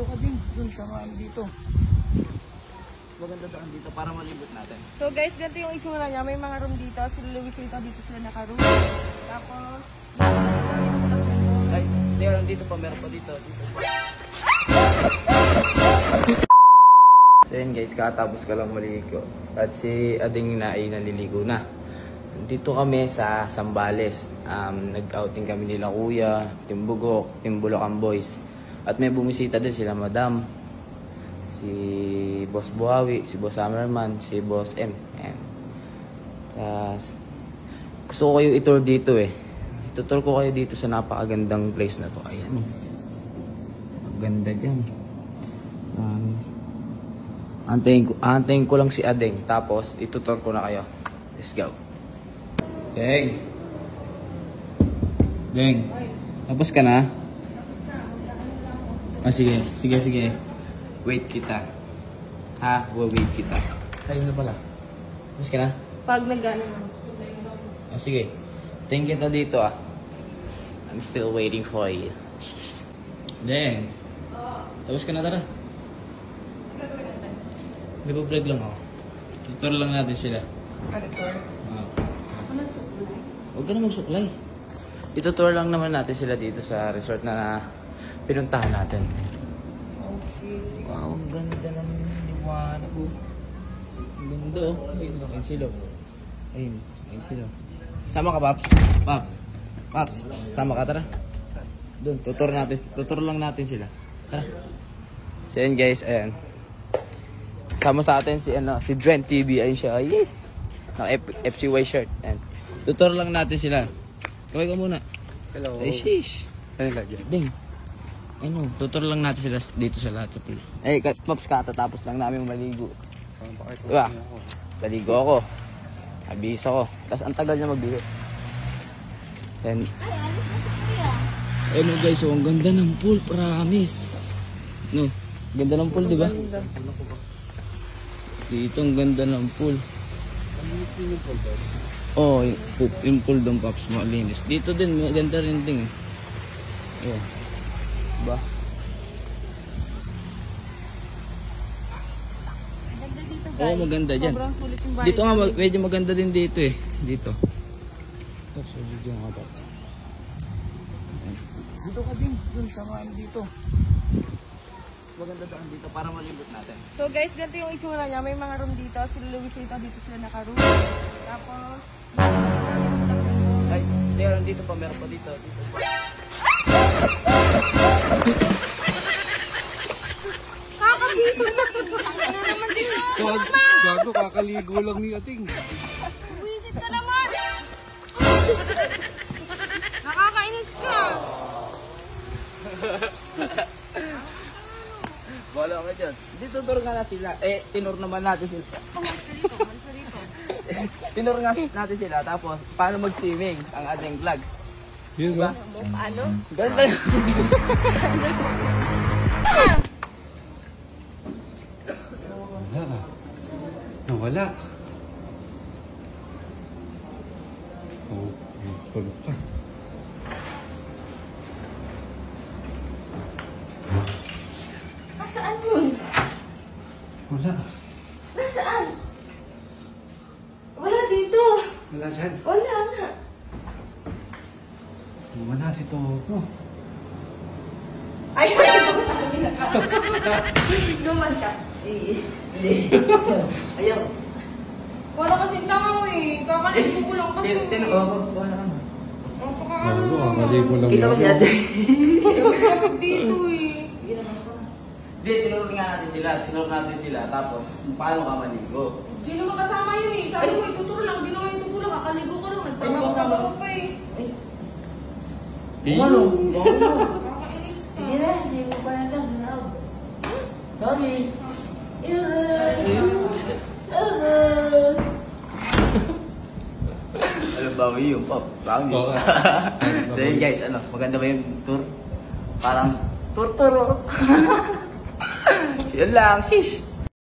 Dito ka din. Dun sa mga dito. Maganda daan dito para malibot natin. So guys, ganito yung itsura niya. May mga room dito. Sila Luisito dito sila naka-room. Tapos, ay, dito pa. Meron pa dito. So yun guys, katapos ka lang maligo. At si Ading na ay naliligo na. Dito kami sa Sambales. Nag-outing kami nila Kuya, Team Bugok, Team Bulacan Boys. At may bumisita din sila Madam, si Boss Buhawi, si Boss Hammerman, si Boss M. Ayan. Gusto ko kayo i-tour dito eh. Itutour ko kayo dito sa napakagandang place na to. Ayan. Maganda dyan. Antayin ko lang si Adeng. Tapos itutour ko na kayo. Let's go. Deng. Deng. Tapos ka na? Sige. Wait kita. Ha? Wait kita. Kayo na pala. Tapos ka na? pag nag-ano. Sige. Tingin kita dito ah. I'm still waiting for you. Deng. Tapos ka na, tara. Nag-vlog lang ako. Tutor lang natin sila. Huwag ka na magsuklay. Itutour lang naman natin sila dito sa resort na pinuntahan natin. Okay. Wow, ang ganda ng liwanag. Ang ganda oh. Ayun sila. Ayun sila. Sama ka, Paps? Paps, sama ka, tara. Doon, tutor lang natin sila. Tara. So yun guys, ayan. Sama sa atin si Dren TV. Ayun siya. Ayun. FCY shirt. Ayan. Tutor lang natin sila. Kaway ka muna. Hello. Ay, sheesh. Ano lagyan? Ding. Ano, tutor lang natin sila dito sa lahat sa pool. Eh, Pops, katatapos lang namin maligo. Diba? Maligo ako. Abis ako. Tapos ang tagal niya magbihit. Then, ano guys, so ang ganda ng pool, promise. No, ganda ng pool, di ba? Dito ang ganda ng pool. Oh, yung pool doon, Pops, malinis. Dito din, maganda rin din. Ayan. Diba? Oo, maganda dyan. Dito nga, medyo maganda din dito eh. Dito. Pops, video nga, Pops. Dito ka din, dun sa mga dito. Maganda daan dito para malibot natin. So guys, ganito yung itsura niya. May mga room dito. Sila Luisito dito sila naka-room. Tapos, ay, dito pa. Meron pa dito. kakabito na. Ano naman dito? Gago, kakaligo lang ni Ating. Buwisit ka naman. Nakakainis ka. Bala ka dyan. Dito tour nga na sila. Eh, tinur naman natin sila. Malsa dito. Tinur nga natin sila. Tapos, paano mag-swimming ang ating vlogs. Yun ba? Paano? Ganda. Wala. Nawala. Oh, tulog pa. Nasaan yun? Wala. Nasaan? Wala dito. Wala dyan. Wala nga. Wala si Togo. Ay, lumas ka. Ayaw. Wala kasi tao eh. Kakaligo ko lang kasi. Wala ka. Gago, kakaligo lang Kita yan. ba si ate? Kapag dito eh. Sige naman ako na. Hindi, tinuro nga natin sila. Tapos, paano ka maligo? Hindi naman kasama yun eh. Sabi ko, ituturo lang. Hindi naman ituturo. Kakaligo ko lang. Nagpapakasama ko pa eh. Ano? Kakainis ka. Sige na, hindi mo pa lang. Sorry. Alam ba mo yung Pops? Promise. So yun guys, maganda ba yung tour? Parang tour oh. Yun lang, shish.